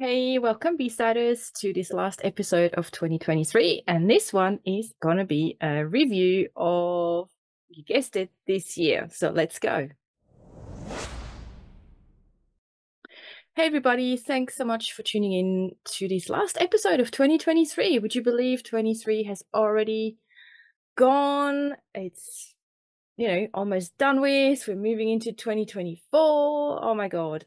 Hey, welcome B-Siders to this last episode of 2023. And this one is going to be a review of, you guessed it, this year. So let's go. Hey, everybody. Thanks so much for tuning in to this last episode of 2023. Would you believe 23 has already gone? It's, almost done with. We're moving into 2024. Oh my God.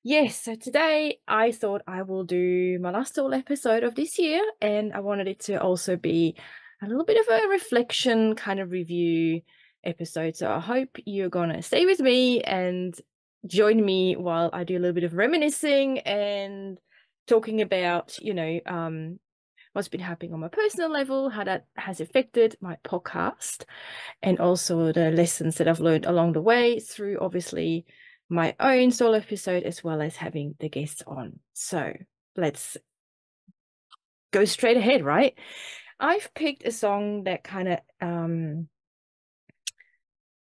Yes, so today I thought I will do my last all episode of this year, and I wanted it to also be a little bit of a reflection kind of review episode. So I hope you're gonna stay with me and join me while I do a little bit of reminiscing and talking about, what's been happening on my personal level, how that has affected my podcast, and also the lessons that I've learned along the way through obviously my own solo episode as well as having the guests on. So let's go straight ahead, right? I've picked a song that kind of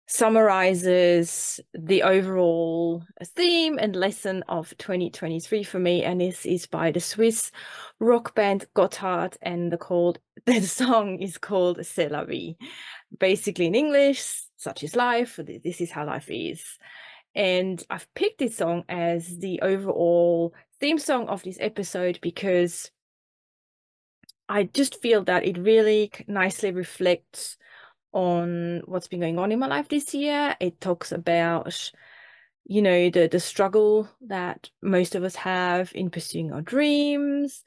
summarizes the overall theme and lesson of 2023 for me, and this is by the Swiss rock band Gotthard, and the song is called C'est la vie. Basically in English, such is life, this is how life is. And I've picked this song as the overall theme song of this episode because I just feel that it really nicely reflects on what's been going on in my life this year. It talks about, the struggle that most of us have in pursuing our dreams.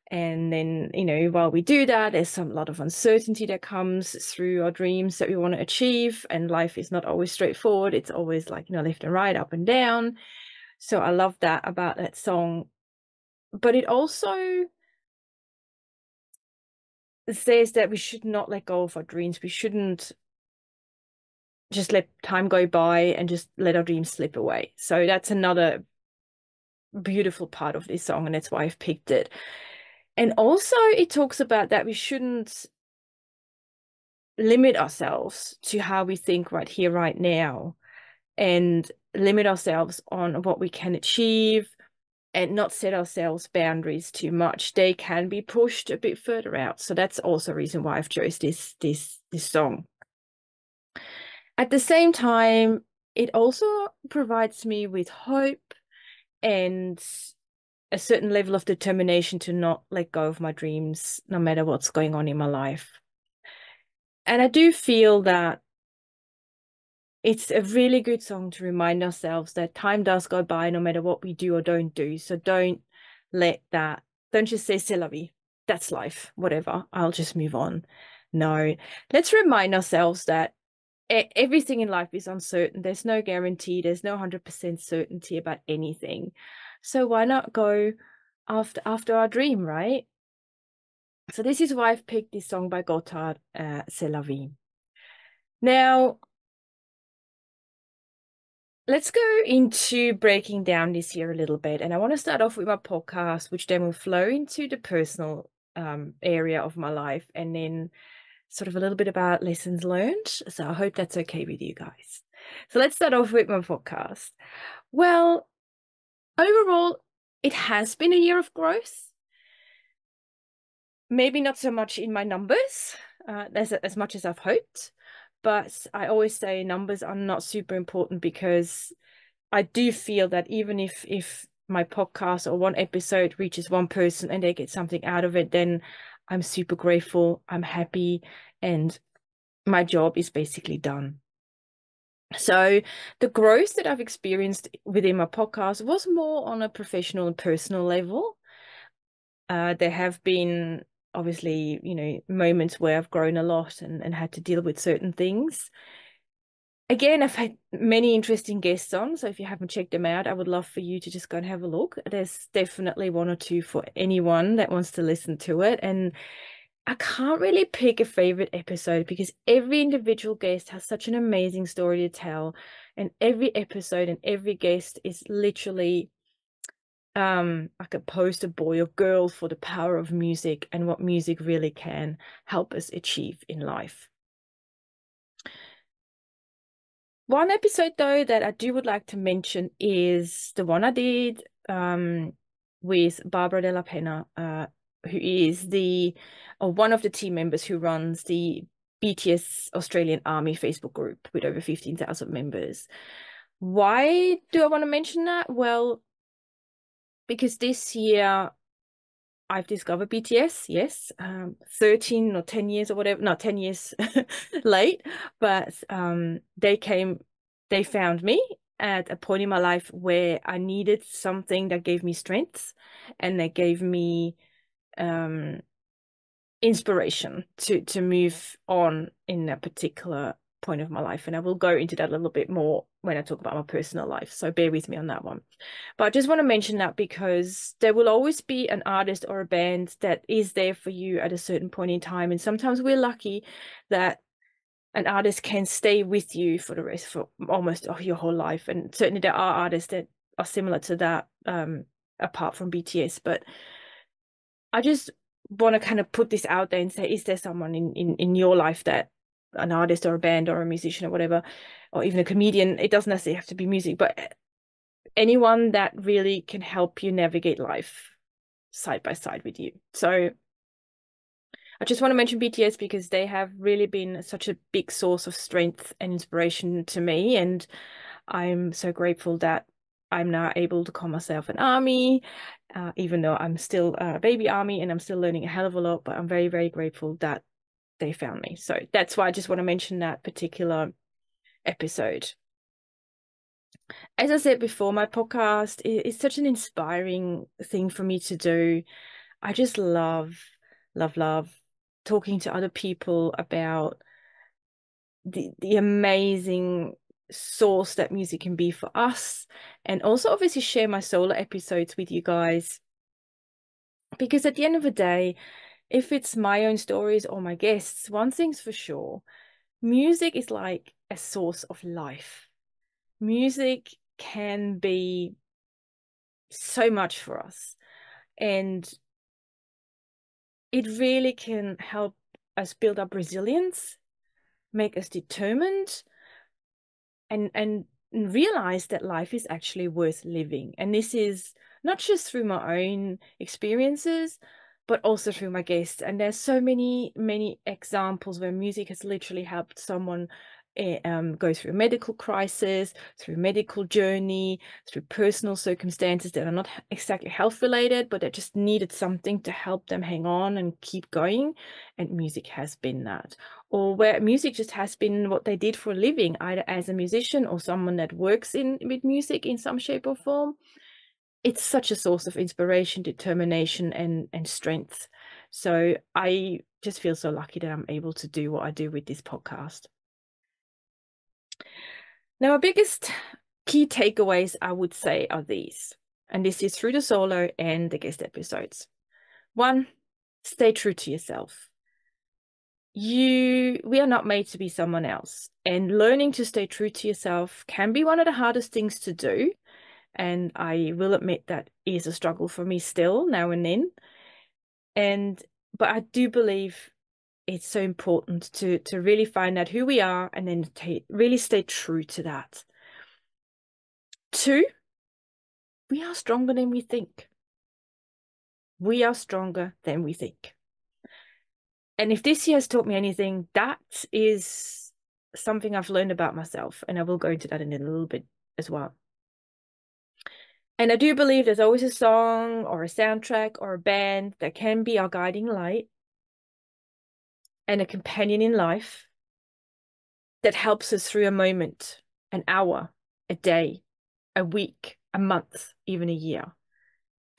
And then, while we do that, there's a lot of uncertainty that comes through our dreams that we want to achieve. And life is not always straightforward. It's always like, left and right, up and down. So I love that about that song. But it also says that we should not let go of our dreams. We shouldn't just let time go by and just let our dreams slip away. So that's another beautiful part of this song, and that's why I've picked it. And also it talks about that we shouldn't limit ourselves to how we think right here, right now, and limit ourselves on what we can achieve and not set ourselves boundaries too much. They can be pushed a bit further out. So that's also a reason why I've chose this song. At the same time, it also provides me with hope and a certain level of determination to not let go of my dreams, no matter what's going on in my life. And I do feel that it's a really good song to remind ourselves that time does go by no matter what we do or don't do. So don't just say c'est la vie. That's life, whatever. I'll just move on. No, let's remind ourselves that everything in life is uncertain. There's no guarantee. There's no 100% certainty about anything. So why not go after our dream, right? So this is why I've picked this song by Gotthard, C'est la vie. Now, let's go into breaking down this year a little bit. And I want to start off with my podcast, which then will flow into the personal area of my life, and then sort of a little bit about lessons learned. So I hope that's okay with you guys. So let's start off with my podcast. Well, overall, it has been a year of growth. Maybe not so much in my numbers as much as I've hoped, but I always say numbers are not super important because I do feel that even if my podcast or one episode reaches one person and they get something out of it, then I'm super grateful, I'm happy, and my job is basically done. So the growth that I've experienced within my podcast was more on a professional and personal level. There have been obviously, moments where I've grown a lot and had to deal with certain things. Again, I've had many interesting guests on, so if you haven't checked them out, I would love for you to just go and have a look. There's definitely one or two for anyone that wants to listen to it. And I can't really pick a favorite episode because every individual guest has such an amazing story to tell. And every episode and every guest is literally like a poster boy or girl for the power of music and what music really can help us achieve in life. One episode though that I would like to mention is the one I did with Barbara Della Pena, who is one of the team members who runs the BTS Australian Army Facebook group with over 15,000 members. Why do I want to mention that? Well, because this year I've discovered BTS, yes, 13 or 10 years or whatever, not 10 years late, but they found me at a point in my life where I needed something that gave me strength and that gave me inspiration to move on in a particular point of my life. And I will go into that a little bit more when I talk about my personal life, so bear with me on that one. But I just want to mention that because there will always be an artist or a band that is there for you at a certain point in time, and sometimes we're lucky that an artist can stay with you for the rest for almost your whole life. And certainly there are artists that are similar to that, apart from BTS. But I just want to kind of put this out there and say, is there someone in your life, that an artist or a band or a musician or whatever, or even a comedian, it doesn't necessarily have to be music, but anyone that really can help you navigate life side by side with you. So I just want to mention BTS because they have really been such a big source of strength and inspiration to me, and I'm so grateful that I'm now able to call myself an ARMY, even though I'm still a baby ARMY and I'm still learning a hell of a lot, but I'm very, very grateful that they found me. So that's why I just want to mention that particular episode. As I said before, my podcast is such an inspiring thing for me to do. I just love talking to other people about the amazing source that music can be for us, and also obviously share my solo episodes with you guys, because at the end of the day, if it's my own stories or my guests, one thing's for sure, music is like a source of life. Music can be so much for us, and it really can help us build up resilience, make us determined, and realize that life is actually worth living. And this is not just through my own experiences, but also through my guests. And there's so many examples where music has literally helped someone go through a medical crisis, through medical journey, through personal circumstances that are not exactly health related, but that just needed something to help them hang on and keep going. And music has been that. Or where music just has been what they did for a living, either as a musician or someone that works with music in some shape or form. It's such a source of inspiration, determination, and strength. So I just feel so lucky that I'm able to do what I do with this podcast. Now, our biggest key takeaways, I would say, are these, and this is through the solo and the guest episodes. 1, stay true to yourself. We are not made to be someone else, and learning to stay true to yourself can be one of the hardest things to do. And I will admit that is a struggle for me still now and then. But I do believe it's so important to really find out who we are and then really stay true to that. 2, we are stronger than we think. We are stronger than we think. And if this year has taught me anything, that is something I've learned about myself, and I will go into that in a little bit as well. And I do believe there's always a song or a soundtrack or a band that can be our guiding light and a companion in life that helps us through a moment, an hour, a day, a week, a month, even a year.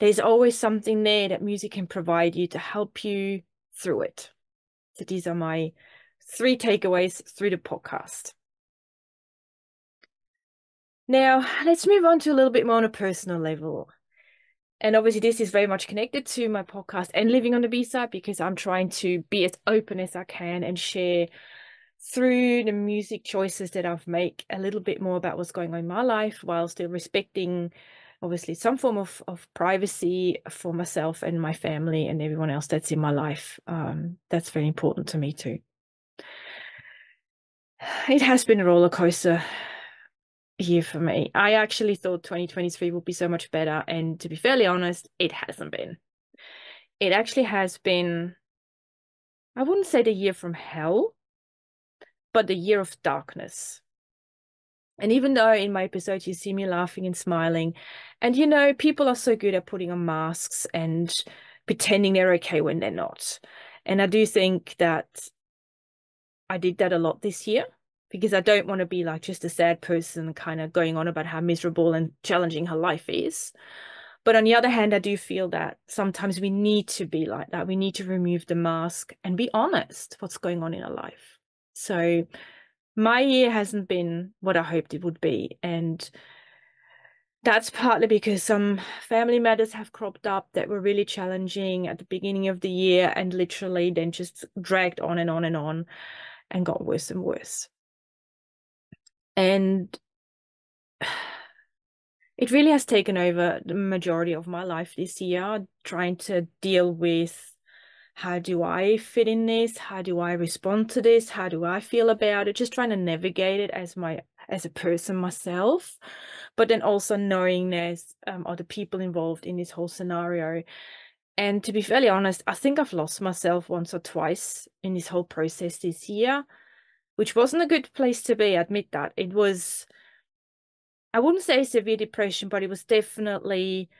There's always something there that music can provide you to help you through it. So these are my 3 takeaways through the podcast. Now, let's move on to a little bit more on a personal level. And obviously this is very much connected to my podcast and Living on the B-Side, because I'm trying to be as open as I can and share through the music choices that I've made a little bit more about what's going on in my life, while still respecting obviously some form of privacy for myself and my family and everyone else that's in my life. That's very important to me too. It has been a roller coaster year for me. I actually thought 2023 would be so much better, and to be fairly honest, it hasn't been. It actually has been, I wouldn't say the year from hell, but the year of darkness. And even though in my episode you see me laughing and smiling, and people are so good at putting on masks and pretending they're okay when they're not. And I do think that I did that a lot this year because I don't want to be like just a sad person kind of going on about how miserable and challenging her life is. But on the other hand, I do feel that sometimes we need to be like that. We need to remove the mask and be honest what's going on in our life. So my year hasn't been what I hoped it would be. And that's partly because some family matters have cropped up that were really challenging at the beginning of the year and literally then just dragged on and on and on and got worse and worse. And it really has taken over the majority of my life this year, trying to deal with how do I fit in this? How do I respond to this? How do I feel about it? Just trying to navigate it as a person myself, but then also knowing there's other people involved in this whole scenario. And to be fairly honest, I think I've lost myself once or twice in this whole process this year, which wasn't a good place to be. I admit that. It was, I wouldn't say severe depression, but it was definitely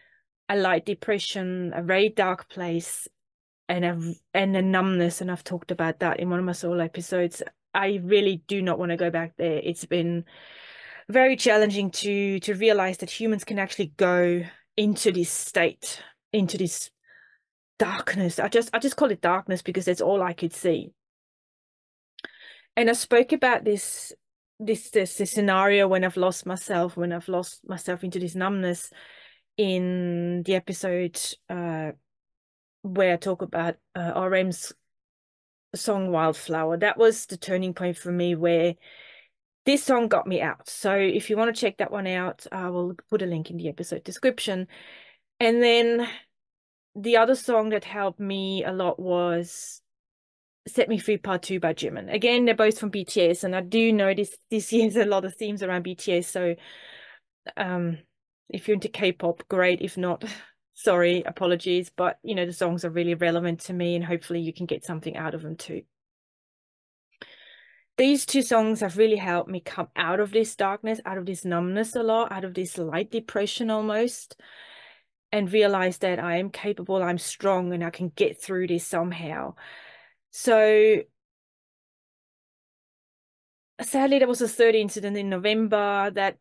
a light depression, a very dark place, and a numbness. And I've talked about that in one of my solo episodes. I really do not want to go back there. It's been very challenging to realize that humans can actually go into this state, into this darkness. I just call it darkness because that's all I could see. And I spoke about this scenario when I've lost myself into this numbness in the episode where I talk about RM's song Wildflower. That was the turning point for me where this song got me out. So if you want to check that one out, I will put a link in the episode description. And then the other song that helped me a lot was Set Me Free Part 2 by Jimin. Again, they're both from BTS, and I do know this year's a lot of themes around BTS. So if you're into K-pop, great. If not, sorry, apologies. But the songs are really relevant to me, and hopefully you can get something out of them too. These two songs have really helped me come out of this darkness, out of this numbness a lot, out of this light depression almost, and realize that I am capable, I'm strong, and I can get through this somehow. So sadly, there was a third incident in November that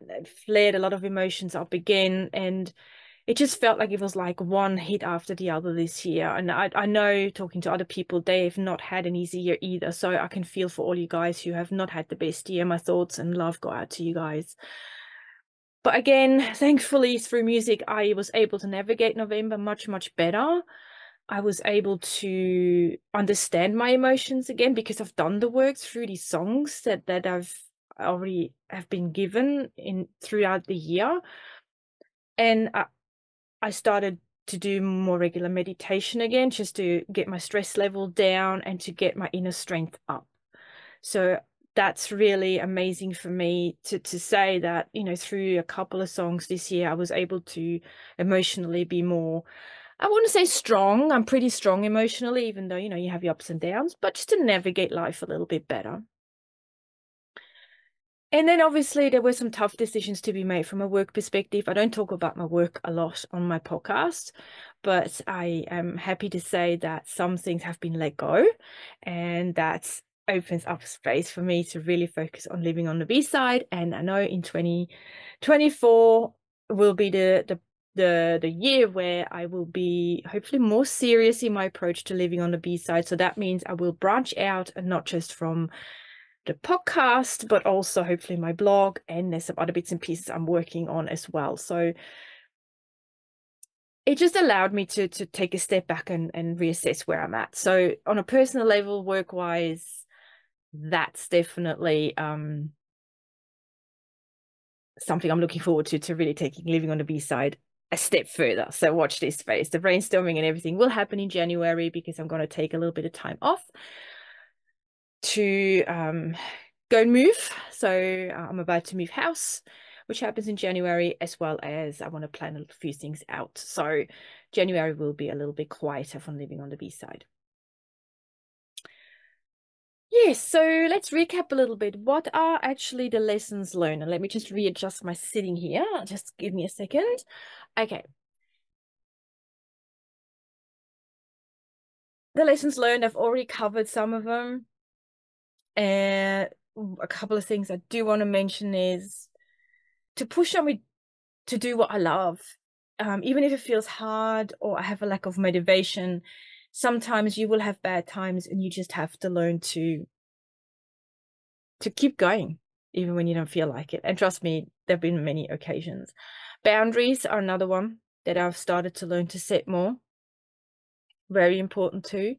flared a lot of emotions up again, and it just felt like it was like one hit after the other this year. And I know, talking to other people, they have not had an easy year either. So I can feel for all you guys who have not had the best year. My thoughts and love go out to you guys. But again, thankfully, through music, I was able to navigate November much, much better. I was able to understand my emotions again because I've done the work through these songs that I've already have been given throughout the year. And I started to do more regular meditation again, just to get my stress level down and to get my inner strength up. So that's really amazing for me to say that, through a couple of songs this year, I was able to emotionally be more, I wouldn't say strong. I'm pretty strong emotionally, even though, you have your ups and downs, but just to navigate life a little bit better. And then obviously there were some tough decisions to be made from a work perspective. I don't talk about my work a lot on my podcast, but I am happy to say that some things have been let go, and that opens up space for me to really focus on living on the B-side. And I know in 2024 will be the year where I will be hopefully more serious in my approach to living on the B-side. So that means I will branch out, and not just from the podcast, but also hopefully my blog, and there's some other bits and pieces I'm working on as well. So it just allowed me to take a step back and reassess where I'm at. So on a personal level, work-wise, that's definitely something I'm looking forward to really taking living on the B-side a step further. So watch this space. The brainstorming and everything will happen in January because I'm going to take a little bit of time off to go and move. So I'm about to move house, which happens in January, as well as I want to plan a few things out. So January will be a little bit quieter from living on the B-side. Yes, so let's recap a little bit. What are actually the lessons learned? And let me just readjust my sitting here. Just give me a second. Okay. The lessons learned, I've already covered some of them. And a couple of things I do want to mention is to push on me to do what I love. Even if it feels hard or I have a lack of motivation, sometimes you will have bad times and you just have to learn to keep going, even when you don't feel like it. And trust me, there have been many occasions. Boundaries are another one that I've started to learn to set more. Very important too.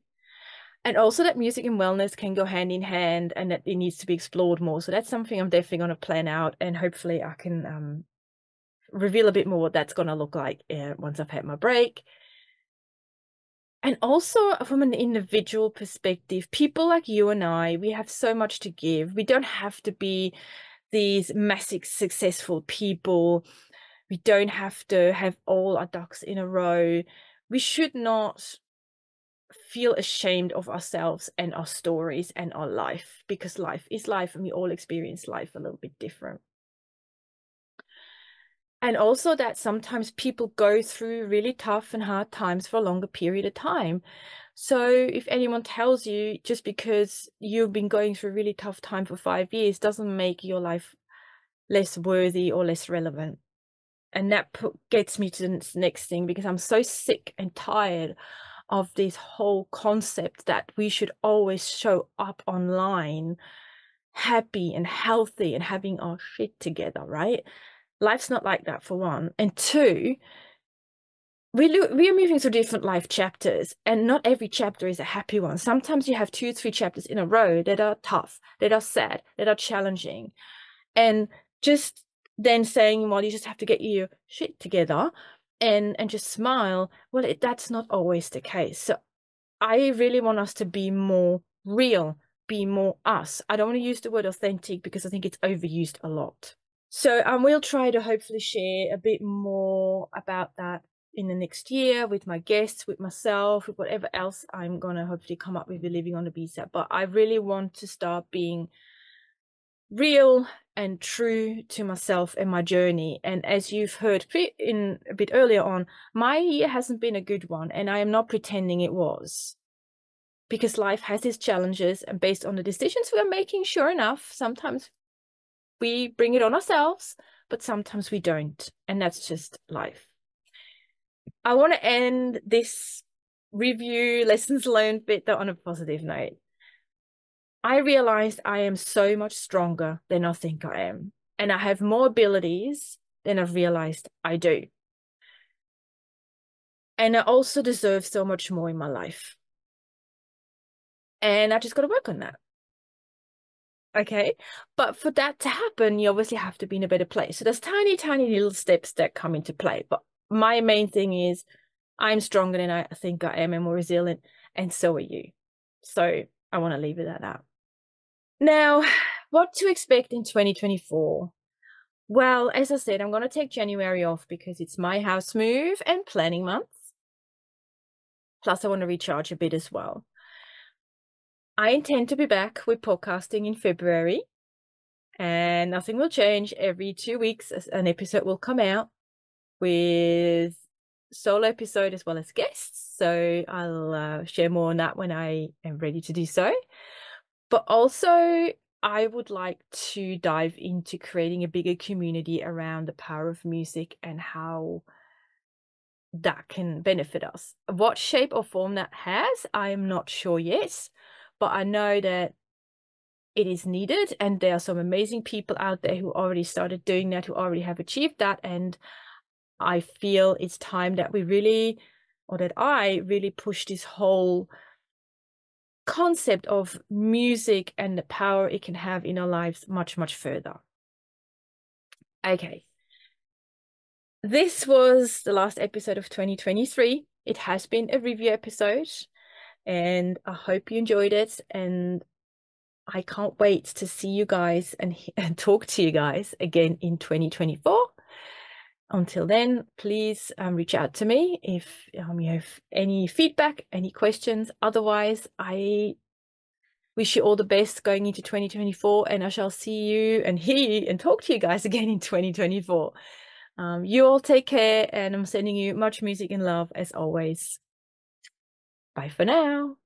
And also that music and wellness can go hand in hand and that it needs to be explored more. So that's something I'm definitely going to plan out, and hopefully I can reveal a bit more what that's going to look like once I've had my break. And also from an individual perspective, people like you and I, we have so much to give. We don't have to be these massive successful people. We don't have to have all our ducks in a row. We should not feel ashamed of ourselves and our stories and our life, because life is life and we all experience life a little bit different. And also that sometimes people go through really tough and hard times for a longer period of time. So if anyone tells you just because you've been going through a really tough time for 5 years doesn't make your life less worthy or less relevant. And that gets me to the next thing, because I'm so sick and tired of this whole concept that we should always show up online happy and healthy and having our shit together, right? Life's not like that, for one. And two, we are moving through different life chapters, and not every chapter is a happy one. Sometimes you have 2-3 chapters in a row that are tough, that are sad, that are challenging. And just then saying, well, you just have to get your shit together and just smile, well, that's not always the case. So I really want us to be more real, be more us. I don't want to use the word authentic because I think it's overused a lot. So we'll try to hopefully share a bit more about that in the next year with my guests, with myself, with whatever else I'm going to hopefully come up with living on the B-side. But I really want to start being real and true to myself and my journey. And as you've heard in a bit earlier on, my year hasn't been a good one, and I am not pretending it was, because life has its challenges, and based on the decisions we are making, sure enough, sometimes we bring it on ourselves, but sometimes we don't, and that's just life. I want to end this review lessons learned bit though on a positive note. I realized I am so much stronger than I think I am, and I have more abilities than I've realized I do. And I also deserve so much more in my life. And I just got to work on that. Okay. But for that to happen, you obviously have to be in a better place. So there's tiny, tiny little steps that come into play. But my main thing is I'm stronger than I think I am and more resilient, and so are you. So I want to leave it at that. Now, what to expect in 2024? Well, as I said, I'm going to take January off because it's my house move and planning month. Plus, I want to recharge a bit as well. I intend to be back with podcasting in February, and nothing will change. Every 2 weeks, an episode will come out with solo episode as well as guests. So I'll share more on that when I am ready to do so. But also, I would like to dive into creating a bigger community around the power of music and how that can benefit us. What shape or form that has, I am not sure yet, but I know that it is needed, and there are some amazing people out there who already started doing that, who already have achieved that, and I feel it's time that we really, or that I really push this whole concept of music and the power it can have in our lives much, much further. Okay. This was the last episode of 2023. It has been a review episode, and I hope you enjoyed it. And I can't wait to see you guys and talk to you guys again in 2024. Until then, please reach out to me if you have any feedback, any questions. Otherwise, I wish you all the best going into 2024, and I shall see you and hear you and talk to you guys again in 2024. You all take care, and I'm sending you much music and love as always. Bye for now.